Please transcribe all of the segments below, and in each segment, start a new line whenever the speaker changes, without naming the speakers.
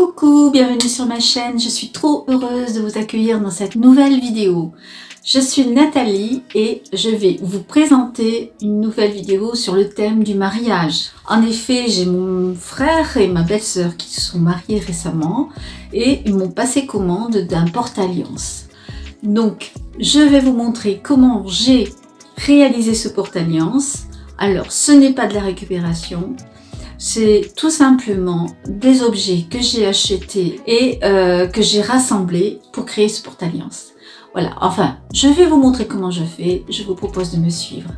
Coucou, bienvenue sur ma chaîne, je suis trop heureuse de vous accueillir dans cette nouvelle vidéo. Je suis Nathalie et je vais vous présenter une nouvelle vidéo sur le thème du mariage. En effet, j'ai mon frère et ma belle-sœur qui se sont mariés récemment et ils m'ont passé commande d'un porte-alliance. Donc, je vais vous montrer comment j'ai réalisé ce porte-alliance. Alors, ce n'est pas de la récupération. C'est tout simplement des objets que j'ai achetés et que j'ai rassemblés pour créer ce porte-alliance. Voilà, enfin, je vais vous montrer comment je fais. Je vous propose de me suivre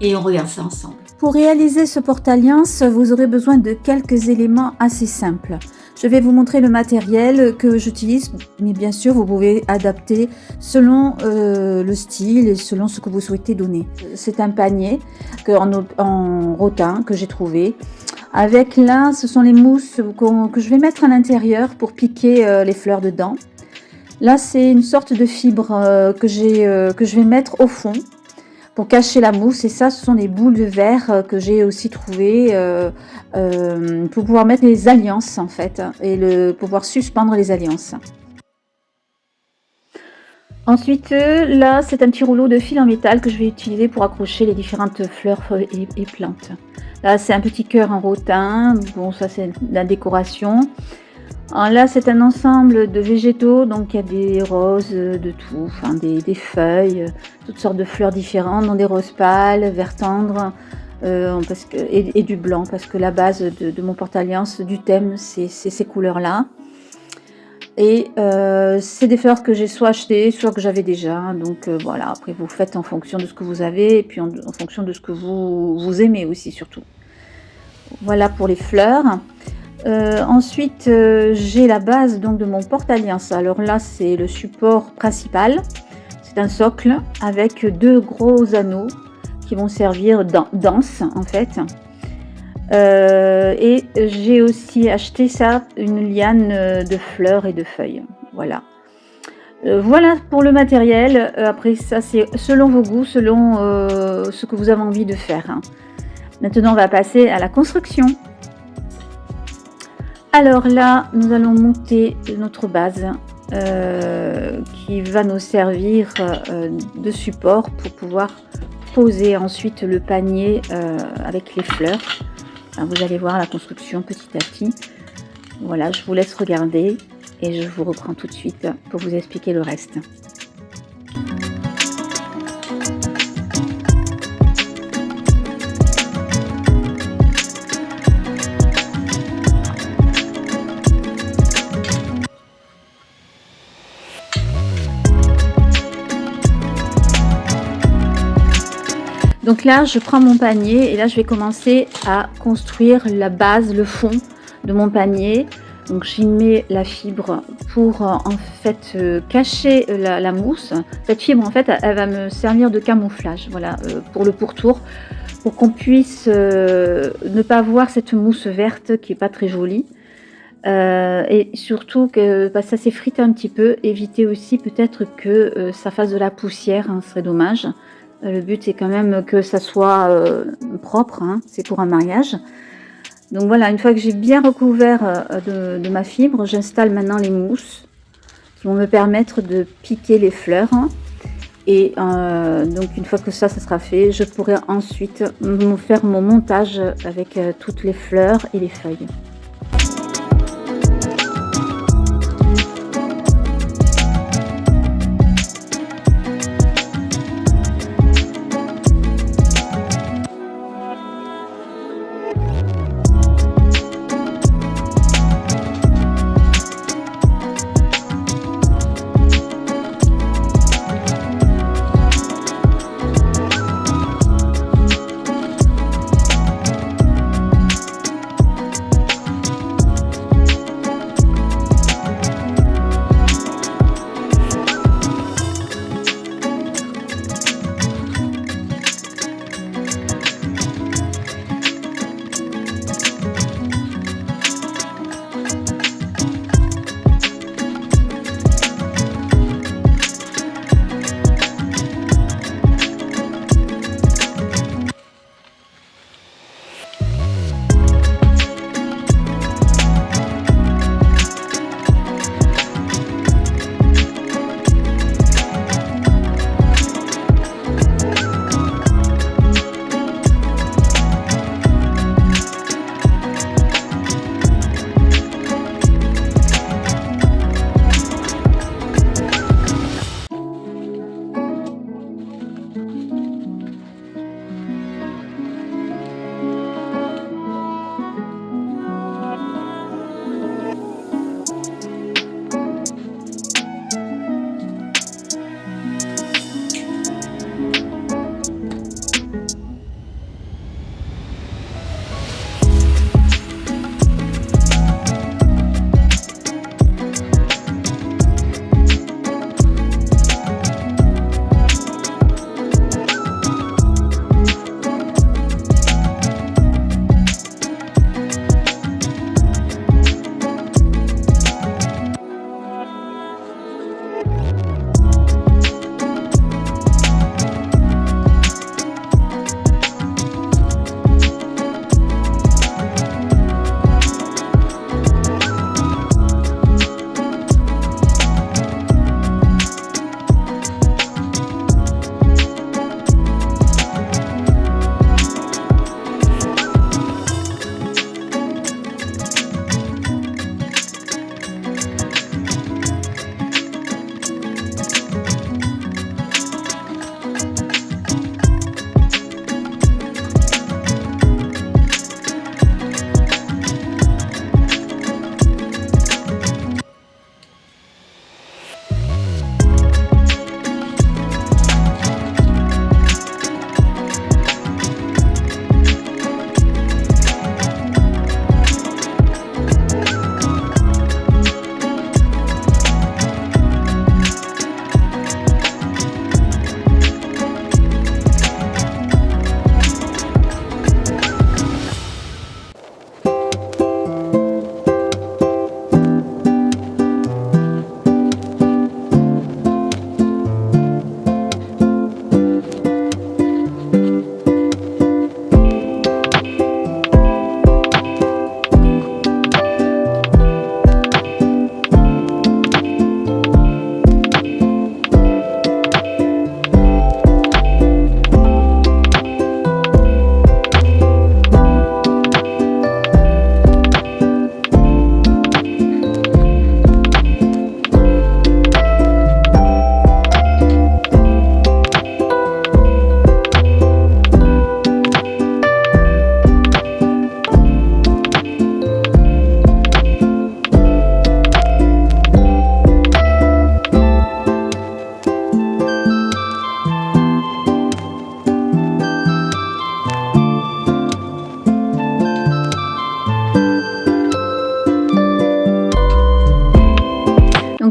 et on regarde ça ensemble.
Pour réaliser ce porte-alliance, vous aurez besoin de quelques éléments assez simples. Je vais vous montrer le matériel que j'utilise, mais bien sûr, vous pouvez adapter selon le style et selon ce que vous souhaitez donner. C'est un panier en rotin que j'ai trouvé. Avec là, ce sont les mousses que je vais mettre à l'intérieur pour piquer les fleurs dedans. Là, c'est une sorte de fibre que je vais mettre au fond pour cacher la mousse. Et ça, ce sont des boules de verre que j'ai aussi trouvées pour pouvoir mettre les alliances en fait et pouvoir suspendre les alliances. Ensuite, là, c'est un petit rouleau de fil en métal que je vais utiliser pour accrocher les différentes fleurs et plantes. Là, c'est un petit cœur en rotin. Bon, ça, c'est de la décoration. Alors là, c'est un ensemble de végétaux. Donc, il y a des roses, de tout, enfin, des feuilles, toutes sortes de fleurs différentes, dont des roses pâles, vert tendre et du blanc. Parce que la base de mon porte-alliance, du thème, c'est ces couleurs-là. Et c'est des fleurs que j'ai soit achetées, soit que j'avais déjà. Donc voilà, après vous faites en fonction de ce que vous avez et puis en fonction de ce que vous aimez aussi surtout. Voilà pour les fleurs. Ensuite, j'ai la base donc de mon porte-alliance. Alors là, c'est le support principal. C'est un socle avec deux gros anneaux qui vont servir d'anse en fait. Et j'ai aussi acheté ça, une liane de fleurs et de feuilles. Voilà. Voilà pour le matériel. Après ça, c'est selon vos goûts, selon ce que vous avez envie de faire. Hein. Maintenant, on va passer à la construction. Alors là, nous allons monter notre base qui va nous servir de support pour pouvoir poser ensuite le panier avec les fleurs. Vous allez voir la construction petit à petit. Voilà, je vous laisse regarder et je vous reprends tout de suite pour vous expliquer le reste. Donc là, je prends mon panier et là, je vais commencer à construire la base, le fond de mon panier. Donc, j'y mets la fibre pour en fait cacher la mousse. Cette fibre, en fait, elle va me servir de camouflage, voilà, pour le pourtour, pour qu'on puisse ne pas voir cette mousse verte qui est pas très jolie. Et surtout que ça s'effrite un petit peu. Éviter aussi peut-être que ça fasse de la poussière, hein, ce serait dommage. Le but, c'est quand même que ça soit propre, hein, c'est pour un mariage. Donc voilà, une fois que j'ai bien recouvert de ma fibre, j'installe maintenant les mousses qui vont me permettre de piquer les fleurs. Hein. Et donc une fois que ça sera fait, je pourrai ensuite faire mon montage avec toutes les fleurs et les feuilles.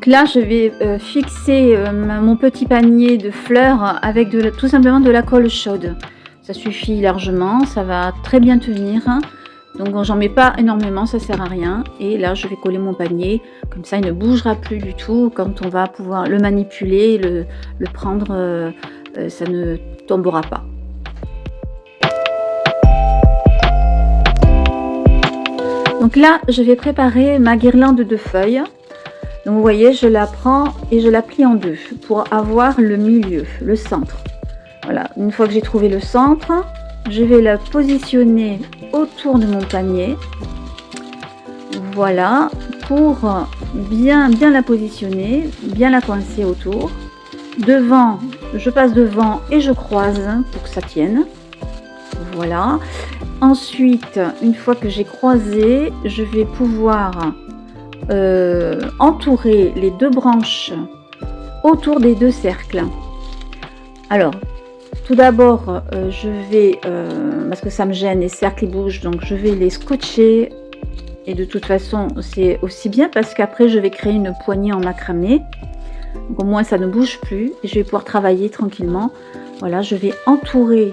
Donc là, je vais fixer mon petit panier de fleurs avec tout simplement de la colle chaude. Ça suffit largement, ça va très bien tenir. Donc j'en mets pas énormément, ça sert à rien. Et là, je vais coller mon panier, comme ça il ne bougera plus du tout. Quand on va pouvoir le manipuler, le prendre, ça ne tombera pas. Donc là, je vais préparer ma guirlande de feuilles. Donc vous voyez, je la prends et je la plie en deux pour avoir le milieu, le centre. Voilà, une fois que j'ai trouvé le centre, je vais la positionner autour de mon panier. Voilà, pour bien la positionner, bien la coincer autour. Devant, je passe devant et je croise pour que ça tienne. Voilà. Ensuite, une fois que j'ai croisé, je vais pouvoir entourer les deux branches autour des deux cercles. Alors, tout d'abord, je vais, parce que ça me gêne, les cercles ils bougent, donc je vais les scotcher. Et de toute façon, c'est aussi bien parce qu'après, je vais créer une poignée en macramé. Donc, au moins, ça ne bouge plus et je vais pouvoir travailler tranquillement. Voilà, je vais entourer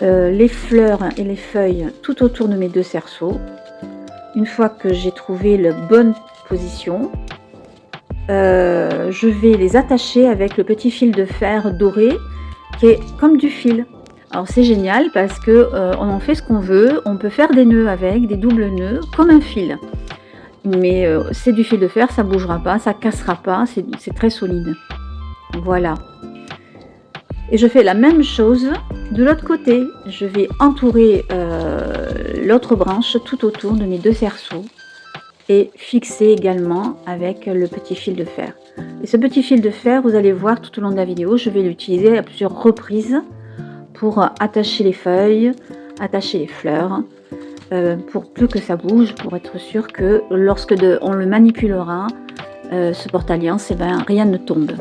les fleurs et les feuilles tout autour de mes deux cerceaux. Une fois que j'ai trouvé la bonne position, je vais les attacher avec le petit fil de fer doré qui est comme du fil. Alors c'est génial parce que on en fait ce qu'on veut, on peut faire des nœuds avec, des doubles nœuds comme un fil. Mais c'est du fil de fer, ça bougera pas, ça cassera pas, c'est très solide. Voilà. Et je fais la même chose de l'autre côté. Je vais entourer l'autre branche tout autour de mes deux cerceaux et fixer également avec le petit fil de fer. Et ce petit fil de fer, vous allez voir tout au long de la vidéo, je vais l'utiliser à plusieurs reprises pour attacher les feuilles, attacher les fleurs, pour plus que ça bouge, pour être sûr que lorsque on le manipulera, ce porte-alliance, eh ben, rien ne tombe.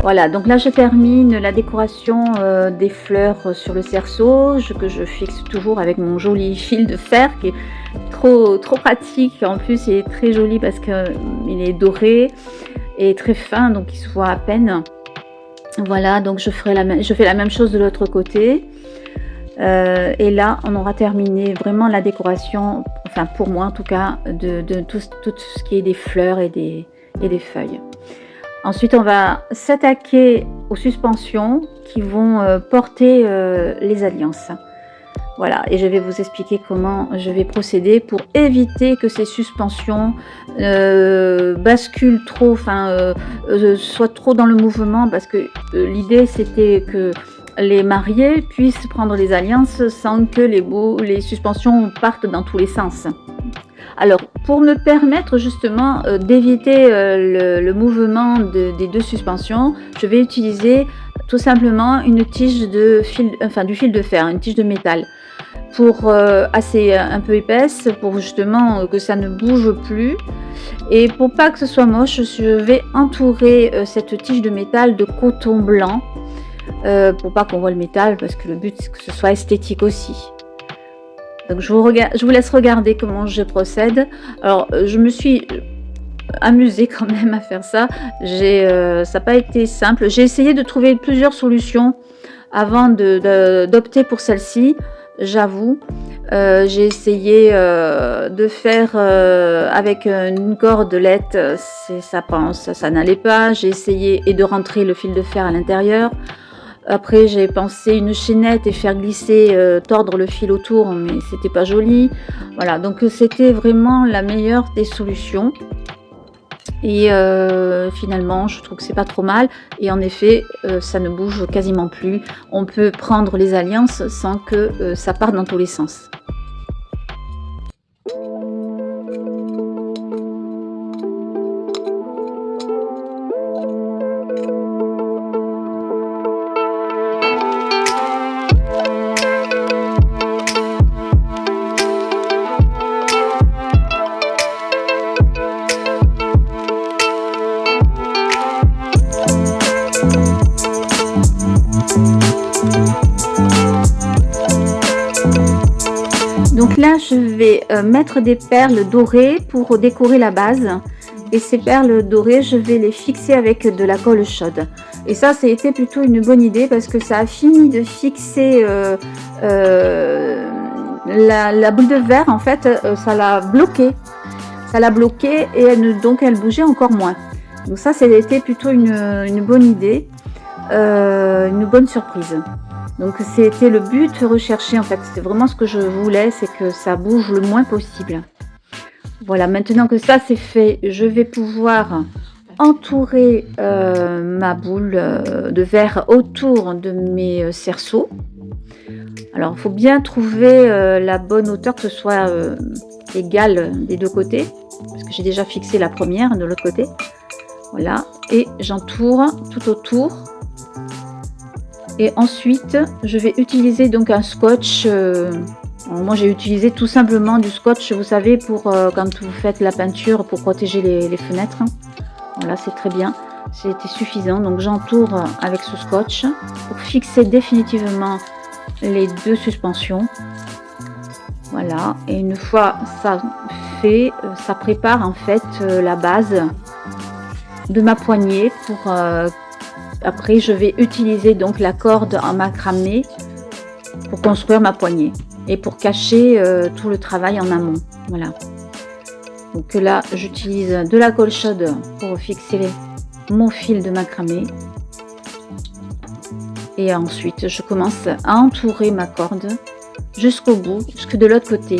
Voilà, donc là je termine la décoration des fleurs sur le cerceau que je fixe toujours avec mon joli fil de fer qui est trop pratique. En plus il est très joli parce qu'il est doré et très fin, donc il se voit à peine. Voilà, donc je fais la même chose de l'autre côté. Et là on aura terminé vraiment la décoration, enfin pour moi en tout cas, de tout ce qui est des fleurs et des feuilles. Ensuite, on va s'attaquer aux suspensions qui vont porter les alliances. Voilà, et je vais vous expliquer comment je vais procéder pour éviter que ces suspensions basculent trop, soient trop dans le mouvement, parce que l'idée c'était que les mariés puissent prendre les alliances sans que les suspensions partent dans tous les sens. Alors, pour me permettre justement d'éviter le mouvement des deux suspensions, je vais utiliser tout simplement une tige du fil de fer, une tige de métal. assez un peu épaisse pour justement que ça ne bouge plus. Et pour pas que ce soit moche, je vais entourer cette tige de métal de coton blanc pour pas qu'on voit le métal, parce que le but c'est que ce soit esthétique aussi. Donc je vous laisse regarder comment je procède. Alors je me suis amusée quand même à faire ça. Ça n'a pas été simple. J'ai essayé de trouver plusieurs solutions avant d'opter pour celle-ci, j'avoue. J'ai essayé de faire avec une cordelette, ça n'allait pas. J'ai essayé de rentrer le fil de fer à l'intérieur. Après j'ai pensé une chaînette et faire glisser, tordre le fil autour, mais c'était pas joli. Voilà, donc c'était vraiment la meilleure des solutions. Et finalement je trouve que c'est pas trop mal, et en effet ça ne bouge quasiment plus. On peut prendre les alliances sans que ça parte dans tous les sens. Donc là je vais mettre des perles dorées pour décorer la base, et ces perles dorées je vais les fixer avec de la colle chaude. Et ça a été plutôt une bonne idée, parce que ça a fini de fixer la boule de verre. En fait ça l'a bloqué et donc elle bougeait encore moins. Donc ça a été plutôt une bonne idée, une bonne surprise. Donc c'était le but recherché, en fait, c'est vraiment ce que je voulais, c'est que ça bouge le moins possible. Voilà, maintenant que ça c'est fait, je vais pouvoir entourer ma boule de verre autour de mes cerceaux. Alors il faut bien trouver la bonne hauteur, que ce soit égal des deux côtés, parce que j'ai déjà fixé la première de l'autre côté. Voilà, et j'entoure tout autour. Et ensuite je vais utiliser donc un scotch. Moi j'ai utilisé tout simplement du scotch, vous savez, pour quand vous faites la peinture, pour protéger les fenêtres. Voilà, c'est très bien, c'était suffisant. Donc j'entoure avec ce scotch pour fixer définitivement les deux suspensions. Voilà, et une fois ça fait, ça prépare en fait la base de ma poignée pour après je vais utiliser donc la corde en macramé pour construire ma poignée et pour cacher tout le travail en amont. Voilà, donc là j'utilise de la colle chaude pour fixer mon fil de macramé, et ensuite je commence à entourer ma corde jusqu'au bout, jusque de l'autre côté.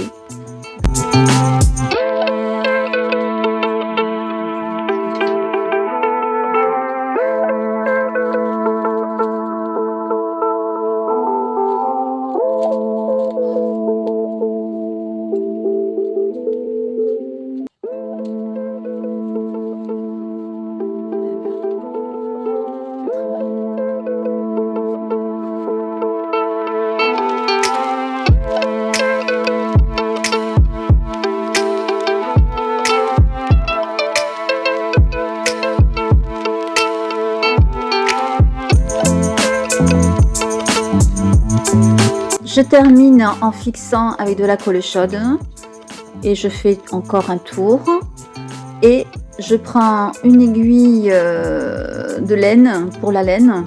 Je termine en fixant avec de la colle chaude et je fais encore un tour, et je prends une aiguille de laine pour la laine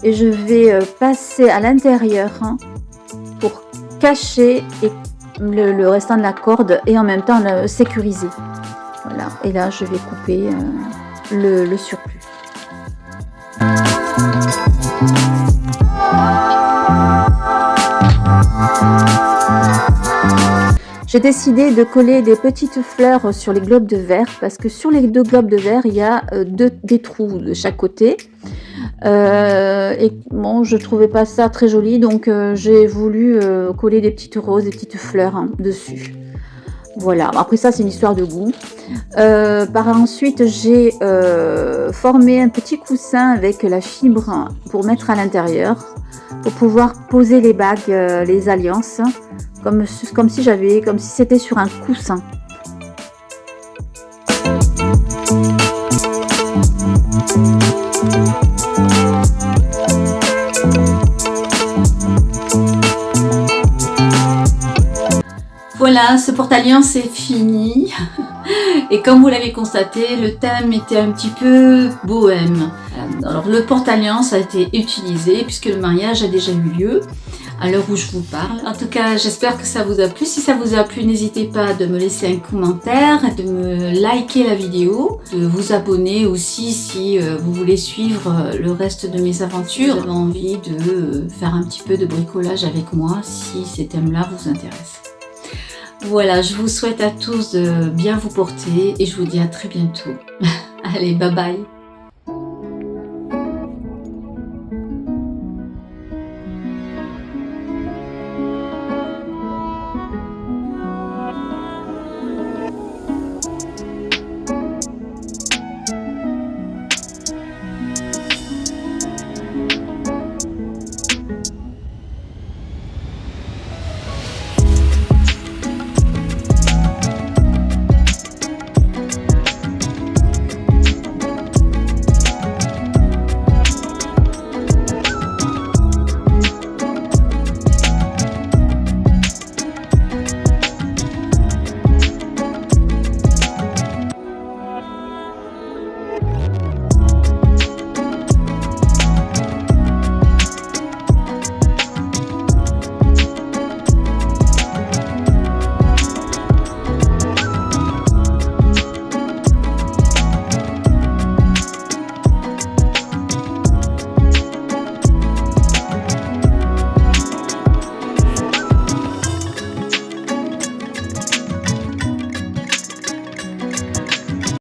et je vais passer à l'intérieur pour cacher le restant de la corde et en même temps le sécuriser. Voilà, et là je vais couper le surplus. J'ai décidé de coller des petites fleurs sur les globes de verre, parce que sur les deux globes de verre il y a des trous de chaque côté, et bon, je trouvais pas ça très joli, donc j'ai voulu coller des petites roses, des petites fleurs dessus. Voilà, après ça c'est une histoire de goût. Par ensuite j'ai formé un petit coussin avec la fibre pour mettre à l'intérieur, pour pouvoir poser les bagues, les alliances. comme si c'était sur un coussin.
Voilà, ce porte-alliance est fini. Et comme vous l'avez constaté, le thème était un petit peu bohème. Alors le porte-alliance a été utilisé puisque le mariage a déjà eu lieu à l'heure où je vous parle. En tout cas, j'espère que ça vous a plu. Si ça vous a plu, n'hésitez pas de me laisser un commentaire, de me liker la vidéo, de vous abonner aussi si vous voulez suivre le reste de mes aventures. Vous avez envie de faire un petit peu de bricolage avec moi si ces thèmes-là vous intéressent. Voilà, je vous souhaite à tous de bien vous porter et je vous dis à très bientôt. Allez, bye bye!